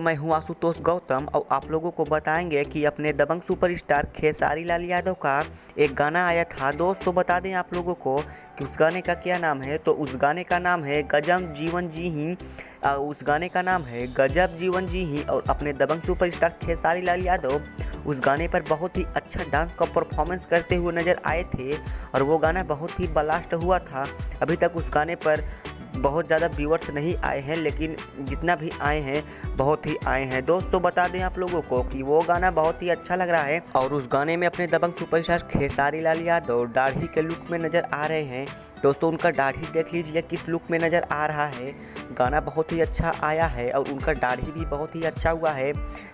मैं हूं आशुतोष गौतम और आप लोगों को बताएंगे कि अपने दबंग सुपरस्टार खेसारी लाल यादव का एक गाना आया था। दोस्तों बता दें आप लोगों को कि उस गाने का क्या नाम है। तो उस गाने का नाम है गजब जीवन जी ही। उस गाने का नाम है गजब जीवन जी ही। और अपने दबंग सुपरस्टार खेसारी लाल यादव उस गाने पर बहुत ही अच्छा डांस का परफॉर्मेंस करते हुए नज़र आए थे और वो गाना बहुत ही ब्लास्ट हुआ था। अभी तक उस गाने पर बहुत ज़्यादा व्यूअर्स नहीं आए हैं, लेकिन जितना भी आए हैं बहुत ही आए हैं। दोस्तों बता दें आप लोगों को कि वो गाना बहुत ही अच्छा लग रहा है और उस गाने में अपने दबंग सुपरस्टार खेसारी लाल यादव दाढ़ी के लुक में नज़र आ रहे हैं। दोस्तों उनका दाढ़ी देख लीजिए किस लुक में नज़र आ रहा है। गाना बहुत ही अच्छा आया है और उनका दाढ़ी भी बहुत ही अच्छा हुआ है।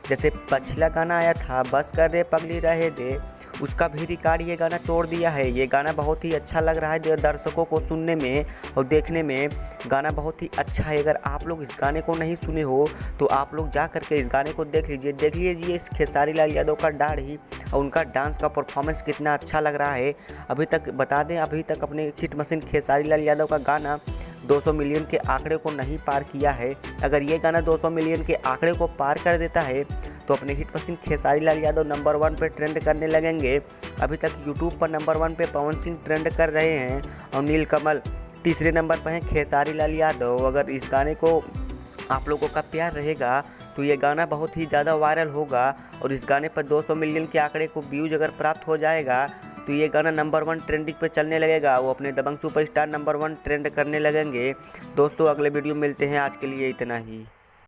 जैसे पिछला गाना आया था बस कर रे पगली रहे दे, उसका भी रिकॉर्ड ये गाना तोड़ दिया है। ये गाना बहुत ही अच्छा लग रहा है दर्शकों को सुनने में और देखने में। गाना बहुत ही अच्छा है। अगर आप लोग इस गाने को नहीं सुने हो तो आप लोग जा करके इस गाने को देख लीजिए इस खेसारी लाल यादव का दाढ़ी और उनका डांस का परफॉर्मेंस कितना अच्छा लग रहा है। अभी तक बता दें अभी तक अपने हिट मशीन खेसारी लाल यादव का गाना 200 मिलियन के आंकड़े को नहीं पार किया है। अगर ये गाना 200 मिलियन के आंकड़े को पार कर देता है तो अपने hit machine Khesari Lal Yadav number 1 पे ट्रेंड करने लगेंगे। अभी तक यूट्यूब पर नंबर 1 पे पवन सिंह ट्रेंड कर रहे हैं और नीलकमल तीसरे नंबर पर हैं खेसारी लाल यादव। अगर इस गाने को आप लोगों का प्यार रहेगा तो ये गाना बहुत ही ज़्यादा वायरल होगा और इस गाने पर 200 मिलियन के आंकड़े को व्यूज अगर प्राप्त हो जाएगा तो ये गाना नंबर 1 ट्रेंडिंग पे चलने लगेगा। वो अपने दबंग सुपरस्टार नंबर 1 ट्रेंड करने लगेंगे। दोस्तों अगले वीडियो में मिलते हैं, आज के लिए इतना ही।